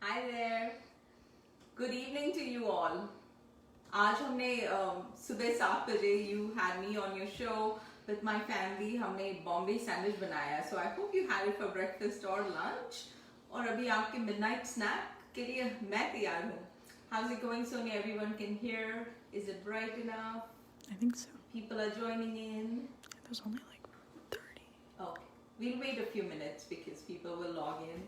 Hi there. Good evening to you all. आज हमने सुबह 7 बजे you had me on your show with my family. हमने Bombay sandwich बनाया. So I hope you had it for breakfast or lunch. और अभी आपके midnight snack के लिए मैं तैयार हूँ. How's it going, Sonia? Everyone can hear. Is it bright enough? I think so. People are joining in. There's only like 30. Okay. We'll wait a few minutes because people will log in.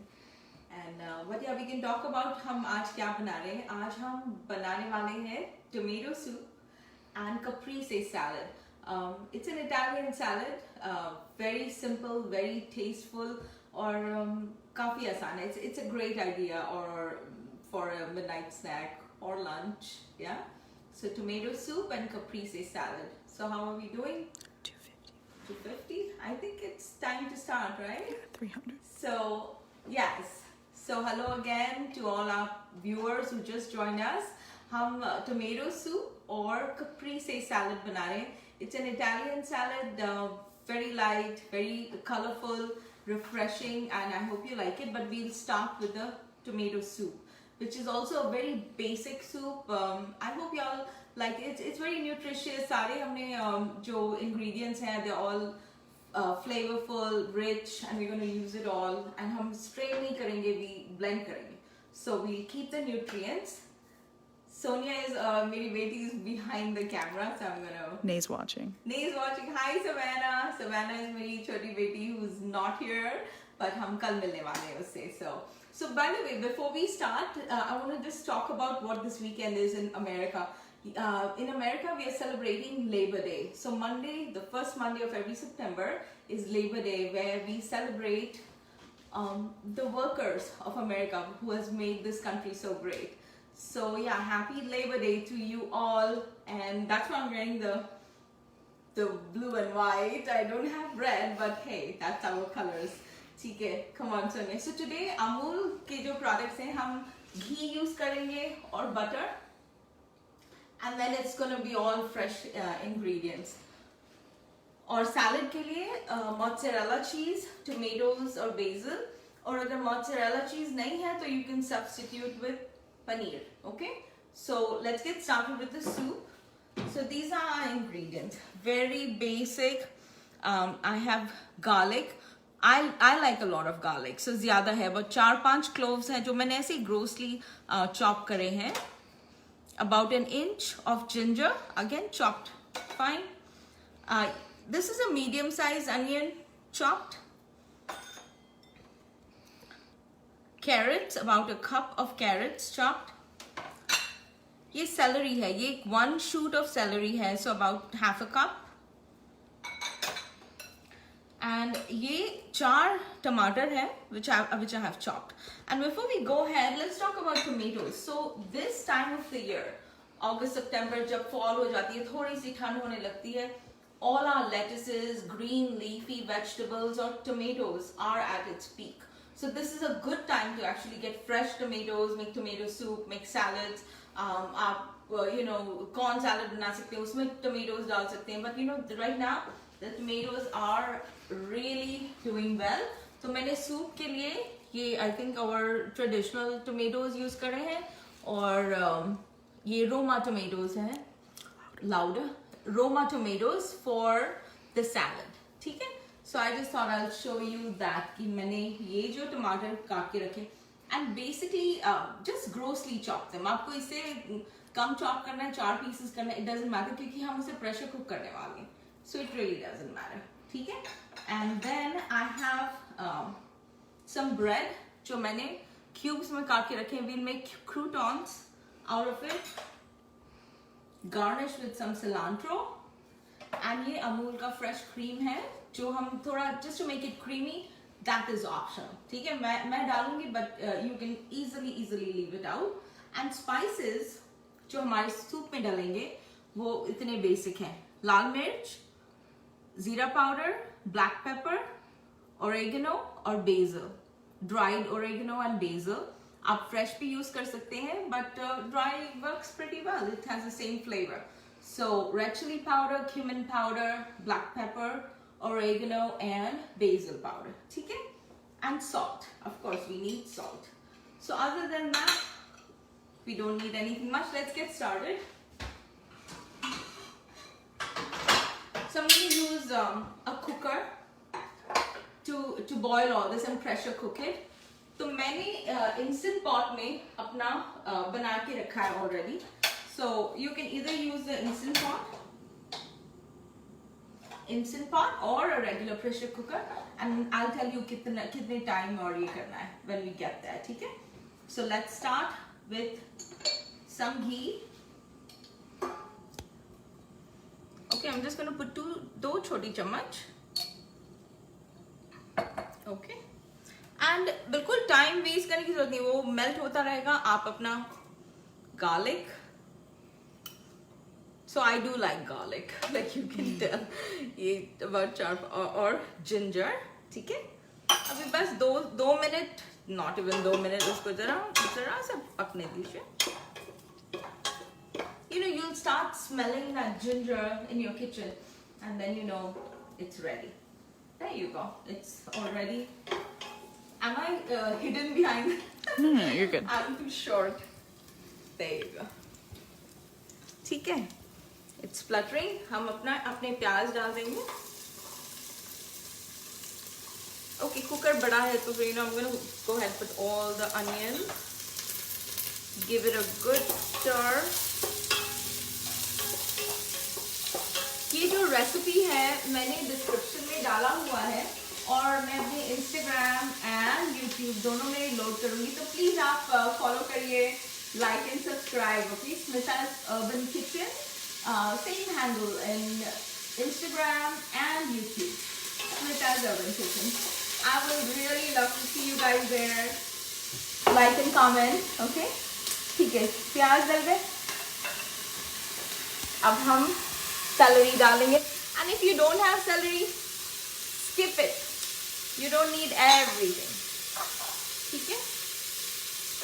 And but yeah, we can talk about हम आज क्या बना रहे हैं. आज हम बनाने वाले हैं tomato soup and caprese salad. It's an Italian salad, very simple, very tasteful, और काफी आसान है. It's a great idea or for a midnight snack or lunch. Yeah. So tomato soup and caprese salad. So how are we doing? 250. 250. I think it's time to start, right? 300. So yes. So hello again to all our viewers who just joined us. हम tomato soup और caprese salad बना रहे हैं. It's an Italian salad, very light, very colorful, refreshing, and I hope you like it. But we'll start with the tomato soup, which is also a very basic soup. I hope you all like it. It's very nutritious. सारे हमने जो ingredients हैं, they're all flavorful, rich, and we're going to use it all. And हम strain नहीं करेंगे, we blend करेंगे. So we'll keep the nutrients. Sonia is मेरी बेटी is behind the camera, so I'm gonna. Nay's watching. Nay is watching. Hi Savannah. Savannah is मेरी छोटी बेटी who's not here, but हम कल मिलने वाले हैं उससे. So by the way, before we start, I want to just talk about what this weekend is in America. In America, we are celebrating Labor Day. So Monday, the first Monday of every September is Labor Day, where we celebrate the workers of America who has made this country so great. So yeah, happy Labor Day to you all. And that's why I'm wearing the blue and white. I don't have red, but hey, that's our colors. ठीक है, come on Sonia. So today Amul के जो products हैं, हम घी use करेंगे और butter. And then it's going to be all fresh ingredients. और salad के लिए mozzarella cheese, tomatoes और basil. और अगर mozzarella cheese नहीं है तो you can substitute with paneer. Okay? So let's get started with the soup. So these are our ingredients. Very basic. I have garlic. I like a lot of garlic. So ज़्यादा है, but 4-5 cloves हैं जो मैंने ऐसे grossly chop करे हैं. About an inch of ginger, again chopped fine. This is a medium sized onion, chopped. Carrots, about a cup of carrots chopped. ये celery है, ये 1 shoot of celery है, so about half a cup. And ये 4 tomato है, which I have chopped. And before we go ahead, let's talk about tomatoes. So this time of the year, August, September, जब fall हो जाती है, थोड़ी सी ठंड होने लगती है, all our lettuces, green leafy vegetables or tomatoes are at its peak. So this is a good time to actually get fresh tomatoes, make tomato soup, make salads. आप corn salad बना सकते हैं, उसमें tomatoes डाल सकते हैं. But right now the tomatoes are really doing well. तो मैंने soup के लिए ये I think our traditional tomatoes use कर रहे हैं और ये Roma tomatoes हैं, louder Roma tomatoes for the salad. ठीक है? So I just thought I'll show you that कि मैंने ये जो टमाटर काट के रखे and basically just grossly chop them. आपको इसे कम chop करना है, 4 pieces करना है, it doesn't matter क्योंकि हम उसे pressure cook करने वाले हैं. So it really doesn't matter. ठीक है? And then I have some bread जो मैंने cubes में काट के रखे हैं. We'll make croutons out of it. Garnish with some cilantro. And ये अमूल का fresh cream है जो हम थोड़ा just to make it creamy. That is optional. ठीक है? मैं डालूंगी but you can easily leave it out. And spices जो हमारे soup में डालेंगे वो इतने basic हैं. लाल मिर्च, जीरा powder, black pepper, oregano और basil. Dried oregano and basil. आप fresh भी use कर सकते हैं, but dry works pretty well. It has the same flavor. So red chili powder, cumin powder, black pepper, oregano and basil powder. ठीक है? And salt. Of course, we need salt. So other than that, we don't need anything much. Let's get started. So I'm going to use a cooker to boil all this and pressure cook it. तो मैंने instant pot में अपना बना के रखा है already. So you can either use the instant pot or a regular pressure cooker, and I'll tell you कितने time और ये करना है when we get there. ठीक है? So let's start with some ghee. Okay, I'm just going to put दो छोटी चम्मच. Okay. And बिल्कुल time waste करने की जरूरत नहीं, वो melt होता रहेगा. आप अपना garlic. So I do like garlic, like you can tell. ये about sharp or ginger. ठीक है? अभी बस दो मिनट, not even 2 minutes, उसको जरा सा पकने दीजिए. You know, you'll start smelling that ginger in your kitchen, and then you know it's ready. There you go. It's already. Am I hidden behind? No, you're good. I'm too short. There you go. ठीक है? It's fluttering. हम अपने प्याज डाल देंगे. Okay, cooker बड़ा है तो फिर I'm gonna go ahead and put all the onions. Give it a good stir. ये जो रेसिपी है मैंने डिस्क्रिप्शन में डाला हुआ है और मैं अपने इंस्टाग्राम एंड यूट्यूब दोनों में लोड करूंगी, तो प्लीज आप फॉलो करिए, like and subscribe. Okay, Smita's urban kitchen, same handle in Instagram and YouTube, Smita's urban kitchen. I will really love to see you guys there. Like and comment. Okay, ठीक है. प्याज डल गए. अब हम celery डालेंगे, and if you don't have celery, skip it. You don't need everything. ठीक है?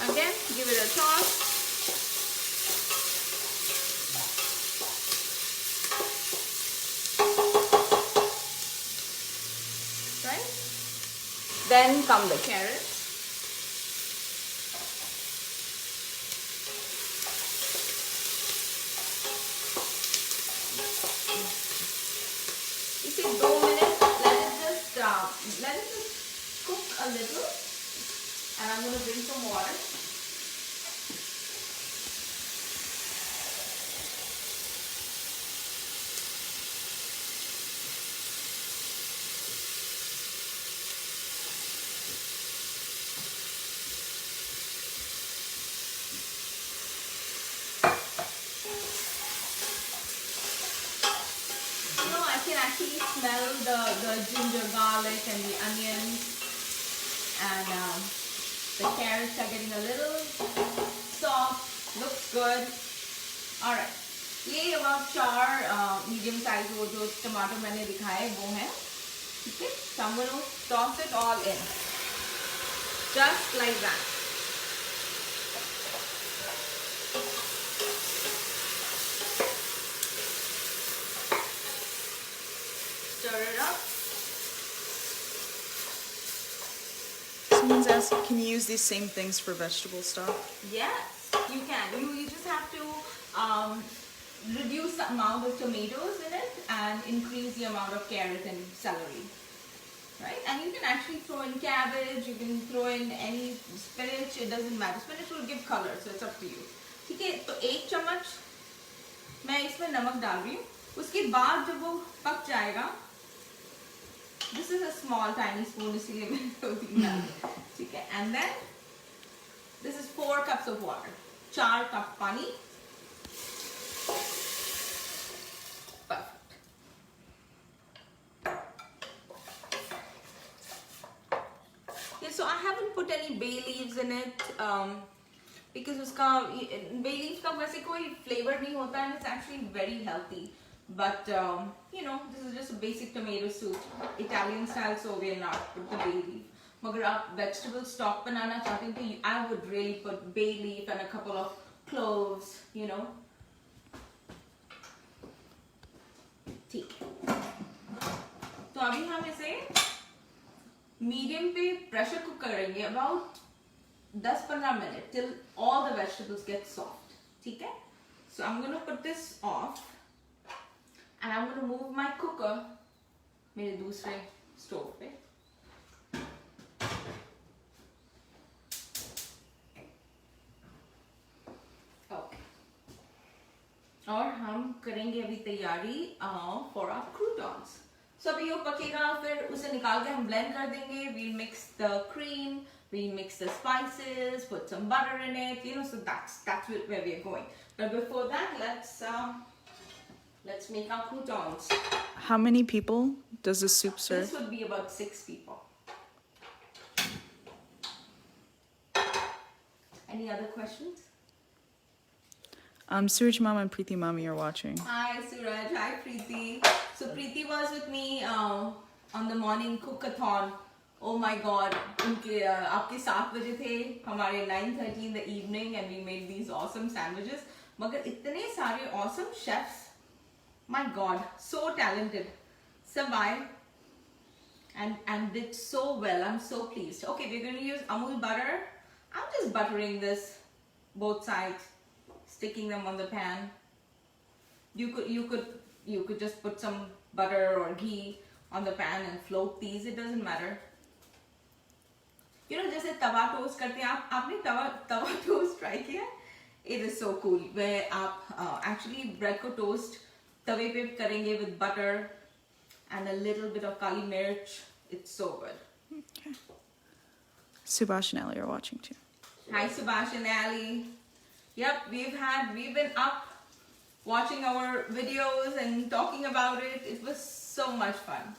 Again, give it a toss. Right? Then come the carrots. इसे 2 minutes, let it just cook a little, and I'm going to bring some water. Actually smell the ginger, garlic and the onions, and the carrots are getting a little soft. Looks good. All right, ये about 4 medium size वो जो टमाटर मैंने दिखाए वो हैं. ठीक है? So I'm going to toss it all in just like that. Stir it up. Someone's asked, can you use these same things for vegetable stock? Yes, you can. You just have to reduce the amount of tomatoes in it and increase the amount of carrot and celery. Right? And you can actually throw in cabbage, you can throw in any spinach, it doesn't matter. Spinach will give color, so it's up to you. ठीक है? तो 1 चम्मच मैं इसमें नमक डाल रही हूँ. उसके बाद जब वो पक जाएगा, this is a small tiny spoon, इसलिए मैंने 2-3 डाल दिया. ठीक है? And then this is 4 cups of water. 4 cup पानी. Perfect. Yeah, so I haven't put any bay leaves in it because उसका bay leaves का वैसे कोई flavor नहीं होता है, and it's actually very healthy. But you know, this is just a basic tomato soup, Italian style, so we're not put the bay leaf. मगर आप vegetable stock बनाना चाहते हैं तो I would really put bay leaf and a couple of cloves, you know. ठीक है. तो अभी हम इसे मीडियम पे प्रेशर कुक करेंगे about 10-15 minutes till all the vegetables get soft. ठीक है? So I'm gonna put this off and I'm gonna move my cooker मेरे दूसरे stove पे. Okay. और हम करेंगे अभी तैयारी for our croutons. So अभी वो पकेगा, फिर उसे निकाल के हम blend कर देंगे. We'll mix the cream, we'll mix the spices, put some butter in it, you know. So that's where we're going. But before that, let's make our croutons. How many people does the soup serve? This would be about 6 people. Any other questions? Suraj Mama and Preeti Mami are watching. Hi Suraj, hi Preeti. So Preeti was with me on the morning cookathon. Oh my God, उनके आपके 7 बजे थे, हमारे 9:30 in the evening, and we made these awesome sandwiches. मगर इतने सारे awesome chefs, my God, so talented, सब आए and did so well. I'm so pleased. Okay, we're going to use Amul butter. I'm just buttering this both sides, sticking them on the pan. You could just put some butter or ghee on the pan and float these. It doesn't matter. You know, जैसे तवा toast करते हैं, आपने तवा toast try किया? It is so cool. Where आप actually bread को toast तवे पे करेंगे with butter and a little bit of kali mirch. It's so good. Okay. Subhash and Ali are watching too. Hi Subhash and Ali. Yep, we've been up watching our videos and talking about it. It was so much fun.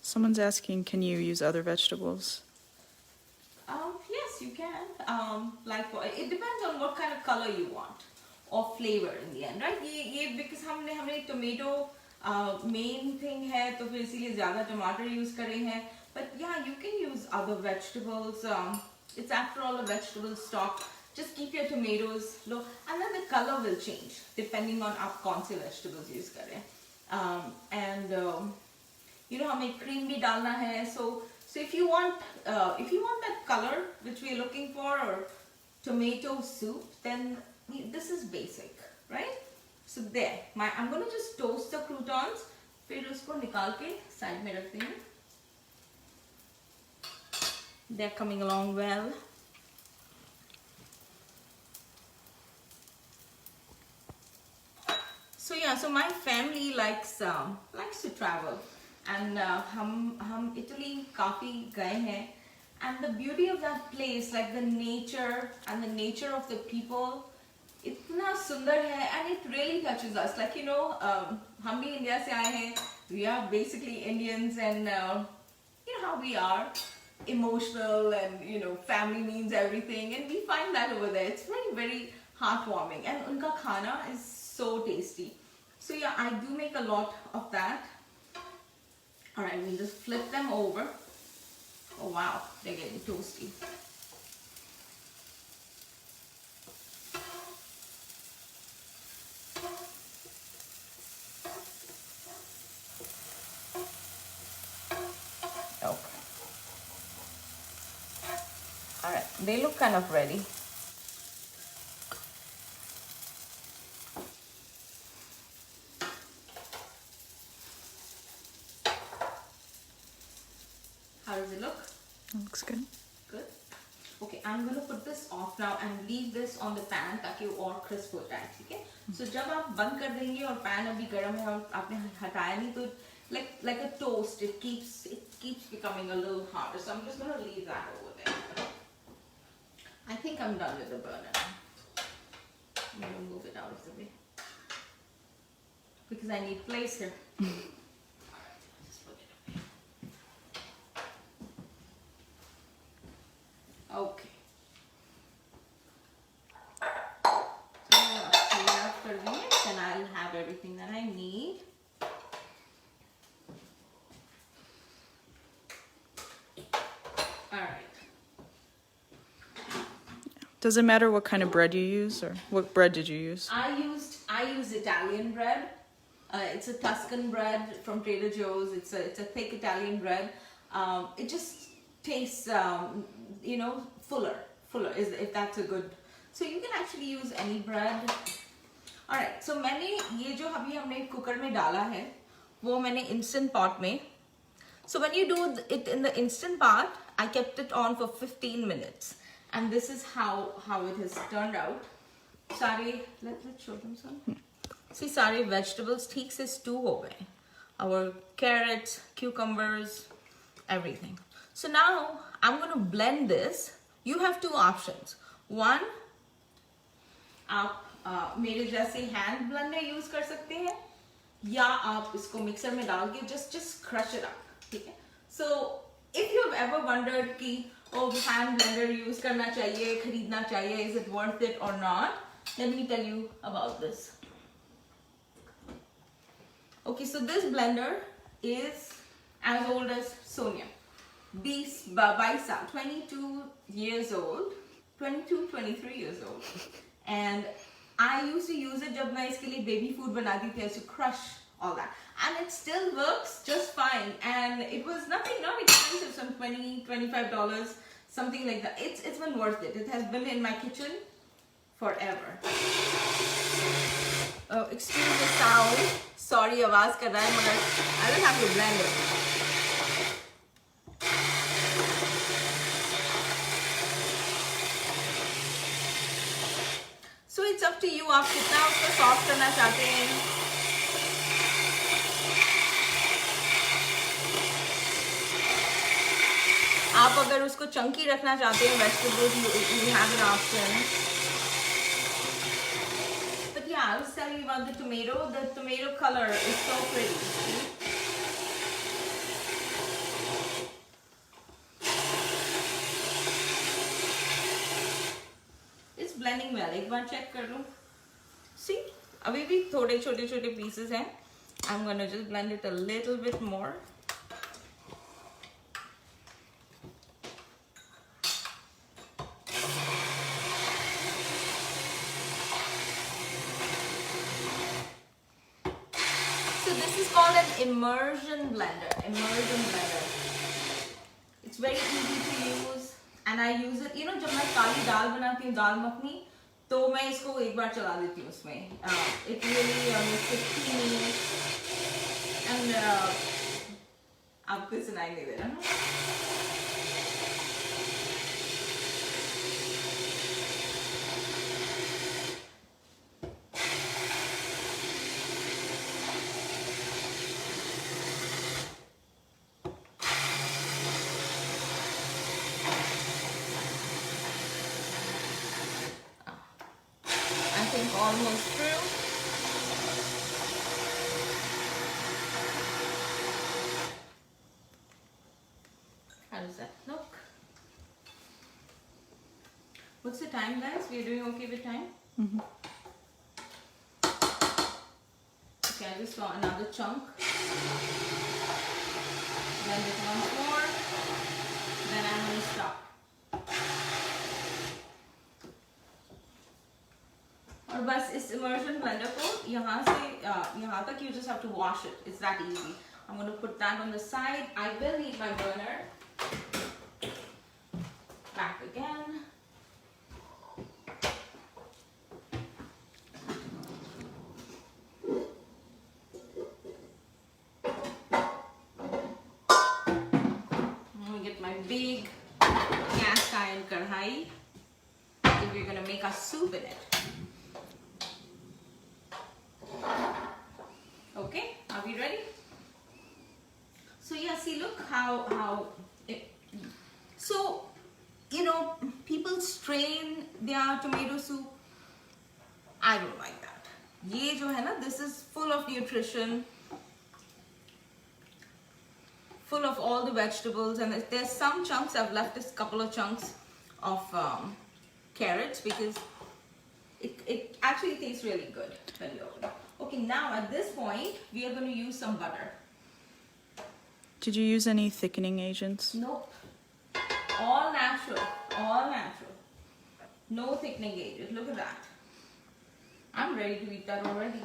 Someone's asking, can you use other vegetables? Yes, you can. It depends on what kind of color you want or flavor in the end, right? ये because हमने tomato main thing है, तो फिर इसीलिए ज़्यादा टमाटर use करे हैं. But yeah, you can use other vegetables. It's after all a vegetable stock. Just keep your tomatoes low, and then the color will change depending on आप कौन से vegetables use करें. You know, हमें cream भी डालना है. So if you want that color which we are looking for, or tomato soup, then this is basic, right? So there, I'm going to just toast the croutons. फिर उसको निकाल के side में रख देंगे. They're coming along well. So yeah, so my family likes to travel, and हम Italy काफी गए हैं, and the beauty of that place, like the nature and the nature of the people, इतना सुंदर है, and it really touches us. Like, you know, हम भी India से आए हैं, we are basically Indians, and you know how we are, emotional, and you know, family means everything, and we find that over there. It's very, very heartwarming, and उनका खाना is so tasty. So yeah, I do make a lot of that. Alright, we'll just flip them over. Oh wow, they're getting toasty. Okay. Alright, they look kind of ready. How does it look? That looks good. Good. Okay, I'm going to put this off now and leave this on the pan ताकि वो और crisp हो जाए, ठीक है? So जब आप बंद कर देंगे और pan अभी गर्म है और आपने हटाया नहीं, तो like a toast, it keeps becoming a little harder. So I'm just going to leave that over there. I think I'm done with the burner now. I'm going to move it out of the way because I need place here. Okay. So after this, then I'll have everything that I need. Alright. Does it matter what kind of bread you use, or what bread did you use? I used Italian bread. It's a Tuscan bread from Trader Joe's. It's a thick Italian bread. It just tastes, you know, fuller. fuller, is if that's a good. So you can actually use any bread. Alright, so मैंने ये जो अभी हमने cooker में डाला है वो मैंने instant pot में. So when you do it in the instant pot, I kept it on for 15 minutes, and this is how it has turned out. Sorry, let's show them some. See, सारे vegetables ठीक से stew हो गए. Our carrots, cucumbers, everything. So now I'm going to blend this. You have two options. One, आप मेरे जैसे hand blender use कर सकते हैं, या आप इसको mixer में डाल के just crush it up. ठीक है? So if you've ever wondered कि hand blender use करना चाहिए, खरीदना चाहिए, is it worth it or not? Let me tell you about this. Okay, so this blender is as old as Sonia. 22 साल, 22 years old, 22, 23 years old. And I used to use it जब मैं इसके लिए baby food बनाती थी, to crush all that. And it still works just fine. And it was not expensive, some $20, $25, something like that. It's been worth it. It has been in my kitchen forever. Oh, excuse the sound. Sorry, आवाज कर रहा है मगर I will have to blend it. So it's up to you. आप कितना उसको soft करना चाहते हैं. आप अगर उसको चंकी रखना चाहते हैं vegetables, you have an option. But yeah, I was telling you about the tomato. The tomato color is so pretty. See? It's blending well. एक बार check कर लूँ. See? अभी भी थोड़े छोटे pieces हैं. I'm gonna just blend it a little bit more. Immersion blender. It's very easy to use, and I use it. You know, जब मैं काली दाल बनाती हूँ, दाल मखनी, तो मैं इसको एक बार चला देती हूँ उसमें. It really makes it creamy, and आपको सुनाई नहीं दे रहा ना? Almost through. How does that look? What's the time, guys? We're doing okay with time? Mm-hmm. Okay, I just saw another chunk. Blend it once more. Then I'm going to stop. और बस इस immersion blender को यहाँ से यहाँ तक you just have to wash it. It's that easy. I'm going to put that on the side. I will need my burner. Back again. I'm going to get my big cast iron kadhai. We're going to make a soup in it. Okay, are we ready? So yeah, see, look how it, so you know, people strain their tomato soup. I don't like that. ये जो है ना, this is full of nutrition, full of all the vegetables, and there's some chunks. I've left a couple of chunks of carrots because it actually tastes really good when you open it. Okay, now at this point, we are going to use some butter. Did you use any thickening agents? Nope. All natural. All natural. No thickening agent. Look at that. I'm ready to eat that already.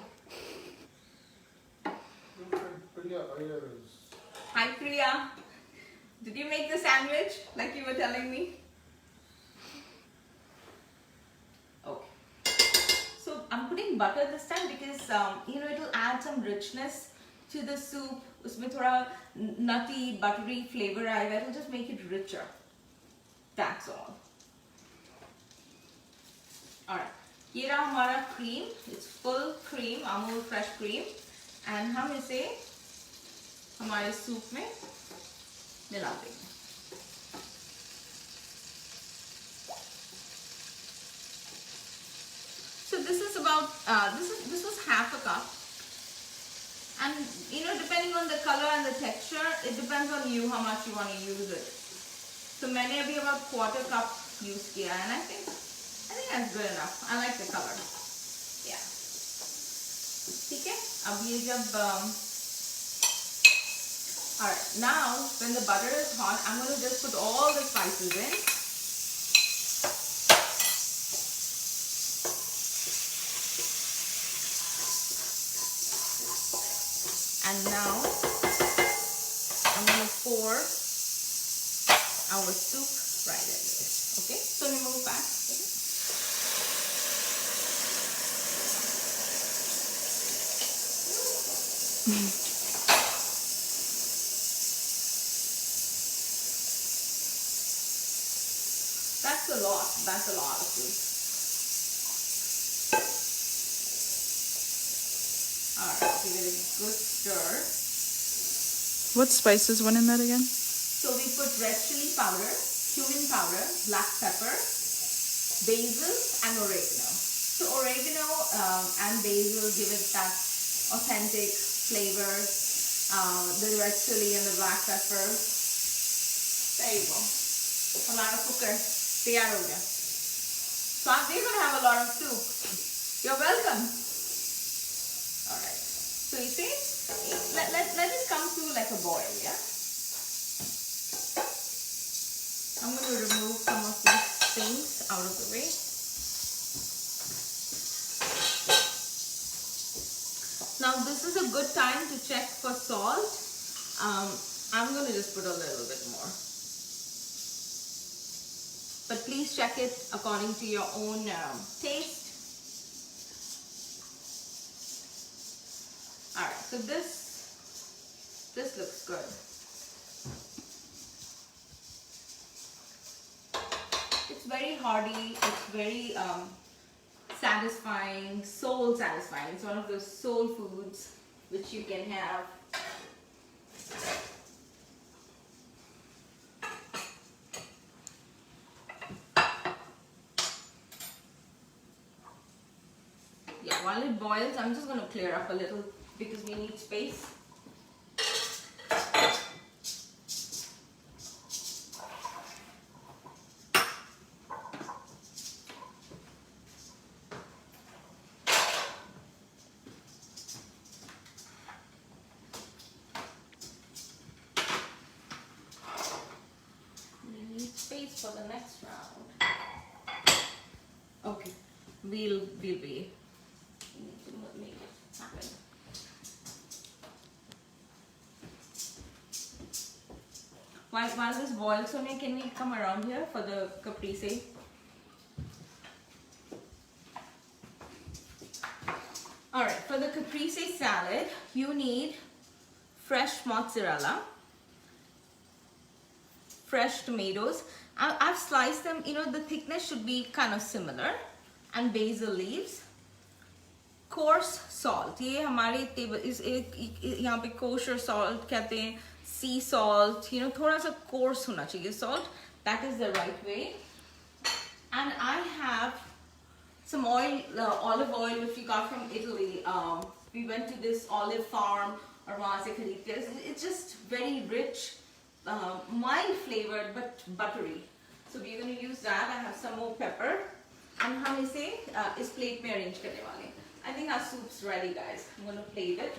Hi, Priya. Did you make the sandwich like you were telling me? butter this time because you know, it will add some richness to the soup. उसमें थोड़ा nutty, buttery flavor आएगा. It will just make it richer. That's all. Alright. ये रहा हमारा cream. It's full cream, Amul fresh cream. And हम इसे हमारे soup में मिला देंगे. So this is about this was half a cup, and you know, depending on the color and the texture, it depends on you how much you want to use it. So मैंने अभी about quarter cup use किया, and I think that's good enough. I like the color. Yeah. ठीक है. अब ये जब alright, now when the butter is hot, I'm going to just put all the spices in. And now I'm going to pour our soup right in there. Okay, so we move back. Okay. That's a lot. That's a lot of soup. Alright, give it a good stir. What spices went in that again? So we put red chili powder, cumin powder, black pepper, basil and oregano. So oregano and basil give it that authentic flavor. The red chili and the black pepper. There you go. Hamaरा cooker तैयार हो गया. So we're going to have a lot of soup. You're welcome. Alright. So you see, let it come to like a boil, yeah? I'm going to remove some of these things out of the way. Now this is a good time to check for salt. I'm going to just put a little bit more. But please check it according to your own taste. Alright, so this looks good. It's very hearty, it's very satisfying, soul satisfying. It's one of those soul foods which you can have. Yeah, while it boils, I'm just going to clear up a little because we need space. We need space for the next round. Okay, we'll be. Make it happen. While this boils, Sonia, can we come around here for the caprese? Alright, for the caprese salad, you need fresh mozzarella, fresh tomatoes. I've sliced them, you know, the thickness should be kind of similar, and basil leaves. Coarse salt, ये हमारे table इस यहाँ पे kosher salt कहते हैं, sea salt, you know, थोड़ा सा coarse होना चाहिए salt. That is the right way. And I have some oil, olive oil which we got from Italy. We went to this olive farm और वहाँ से खरीद के. It's just very rich, mild flavored but buttery. So we're going to use that. I have some more pepper. And हम इसे इस plate में arrange करने वाले हैं. I think our soup's ready, guys. I'm going to plate it.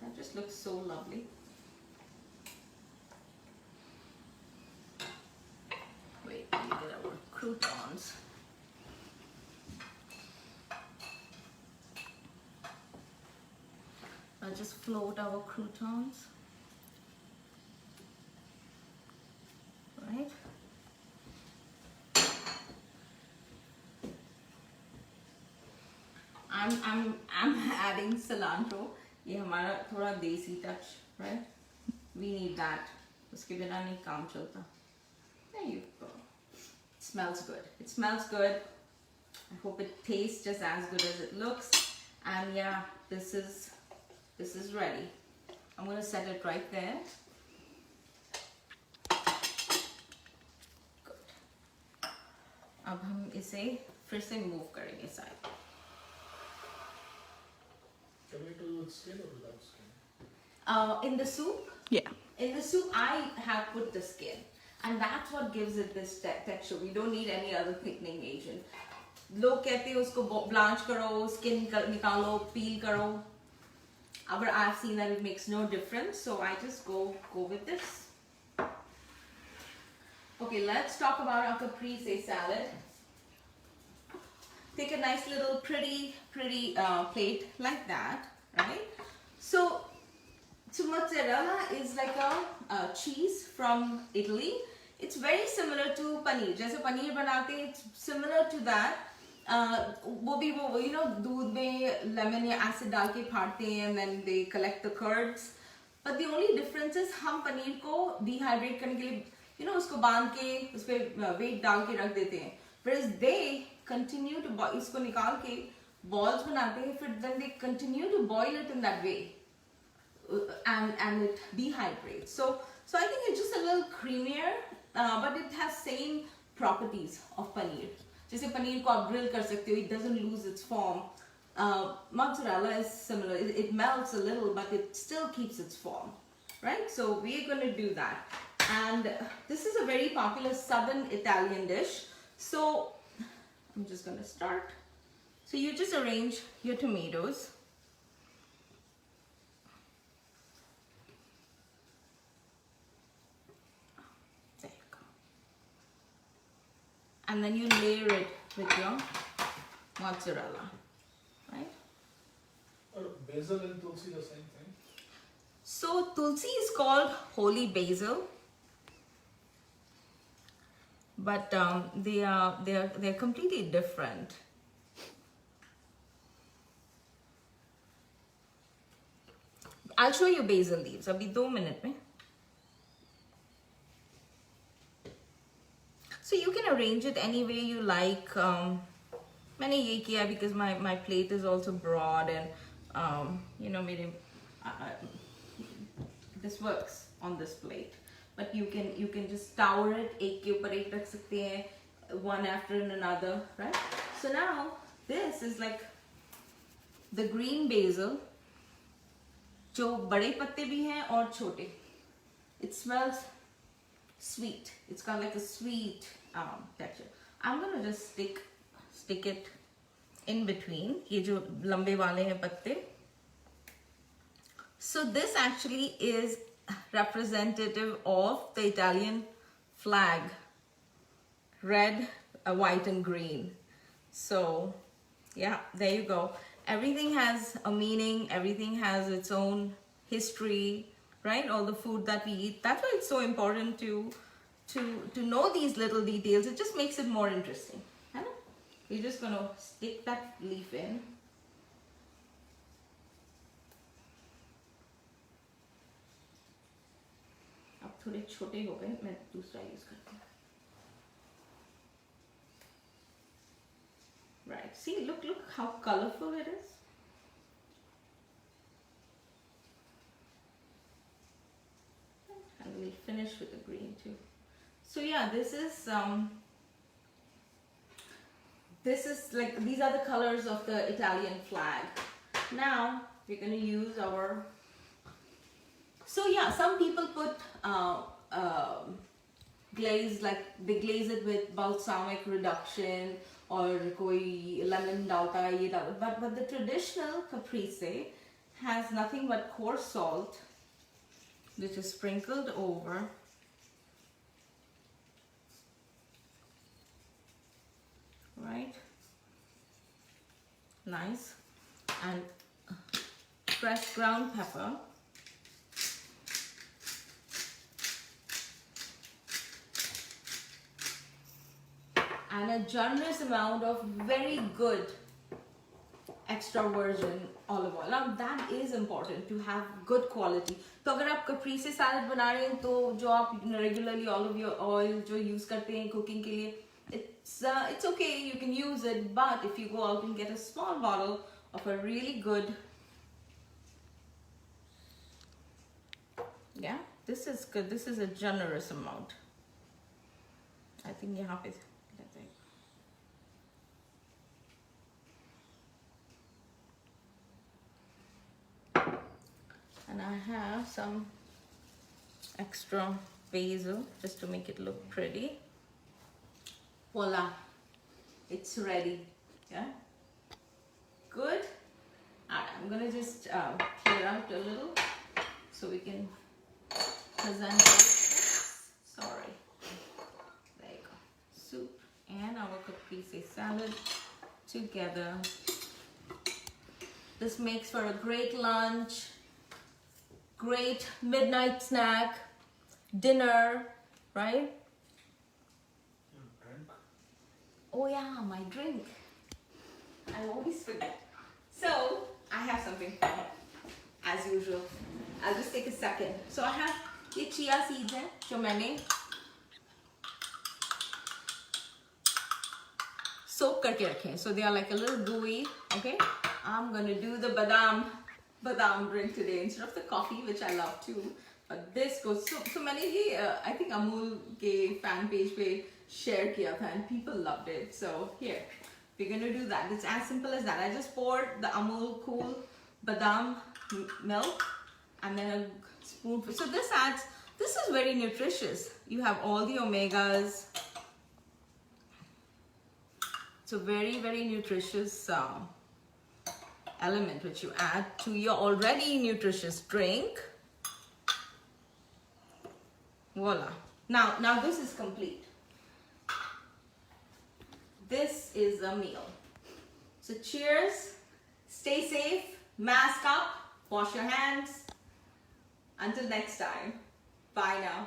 That just looks so lovely. Wait, let me get our croutons. just float our croutons. Right? I'm adding cilantro. ये हमारा थोड़ा देसी touch, right? We need that. उसके बिना नहीं काम चलता. There you go. It smells good. It smells good. I hope it tastes just as good as it looks. And yeah, this is ready. I'm gonna set it right there. Good. अब हम इसे फिर से move करेंगे side. Tomato with skin or without skin? In the soup, Yeah. in the soup, I have put the skin, and that's what gives it this texture. We don't need any other thickening agent. लोग कहते हैं उसको blanch करो, skin निकालो, peel करो. But I've seen that it makes no difference, so I just go with this. Okay, let's talk about our caprese salad. Take a nice little pretty plate like that, right? So mozzarella is like a cheese from Italy. It's very similar to paneer. जैसे पनीर बनाते हैं, it's similar to that. वो भी वो you know दूध में lemon या acid डाल के फाड़ते हैं, and then they collect the curds. But the only difference is हम पनीर को dehydrate करने के लिए you know उसको बांध के उस पे weight डाल के रख देते हैं. Whereas they continue to boil, इसको निकाल के balls बनाते हैं, फिर then they continue to boil it in that way, and it dehydrates. So I think it's just a little creamier, but it has same properties of paneer. जैसे पनीर को आप grill कर सकते हो, it doesn't lose its form. Mozzarella is similar. It melts a little, but it still keeps its form, right? So we're going to do that. And this is a very popular southern Italian dish. So I'm just going to start. So you just arrange your tomatoes. There you go. And then you layer it with your mozzarella, right? Are basil and tulsi the same thing? So tulsi is called holy basil, but they're completely different. I'll show you basil leaves. Abhi 2 minutes mein. So you can arrange it any way you like. मैंने ये किया because my plate is also broad, and you know this works on this plate. But you can just tower it, एक के ऊपर एक रख सकते हैं, one after another, right? So now this is like the green basil, जो बड़े पत्ते भी हैं और छोटे. It smells sweet. It's got like a sweet texture. I'm gonna just stick it in between ये जो लंबे वाले हैं पत्ते. So this actually is representative of the Italian flag, red, white and green. So yeah, there you go. Everything has a meaning, everything has its own history, right? All the food that we eat. That's why it's so important to know these little details. It just makes it more interesting. Right? We're just gonna stick that leaf in. अब थोड़े छोटे हो गए, मैं दूसरा use करती हूँ. Right, see, look how colorful it is. And we'll finish with the green too. So yeah, this is like, these are the colors of the Italian flag. Now we're going to use our, so yeah, some people put glaze, like they glaze it with balsamic reduction, or koi lemon dalta hai, ye dalta. But the traditional caprese has nothing but coarse salt, which is sprinkled over. Right? Nice. And fresh ground pepper. And a generous amount of very good extra virgin olive oil. Now that is important to have good quality. तो अगर आप caprese salad बना रहे हैं तो जो आप regularly olive oil जो use करते हैं cooking के लिए, it's okay, you can use it, but if you go out and get a small bottle of a really good, yeah, this is good. This is a generous amount. I think यहाँ पे and I have some extra basil just to make it look pretty. Voila, it's ready. Yeah, good. Alright, I'm gonna just clear out a little so we can present this. Sorry. There you go. Soup and our caprese salad together. This makes for a great lunch, great midnight snack, dinner, right? Your drink? Oh yeah, my drink. I always forget. So, I have something fun, as usual. I'll just take a second. So I have ये chia seeds हैं जो मैंने soak करके रखे हैं. So they are like a little gooey. Okay, I'm gonna do the badam drink today instead of the coffee, which I love too. But this goes so मैंने ये I think Amul के fan page पे share किया था and people loved it. So here, we're gonna do that. It's as simple as that. I just poured the Amul Cool Badam milk and then a spoonful. So this is very nutritious. You have all the omegas. It's a very, very nutritious element which you add to your already nutritious drink. Voila. Now this is complete. This is a meal. So cheers, stay safe, mask up, wash your hands. Until next time, bye now.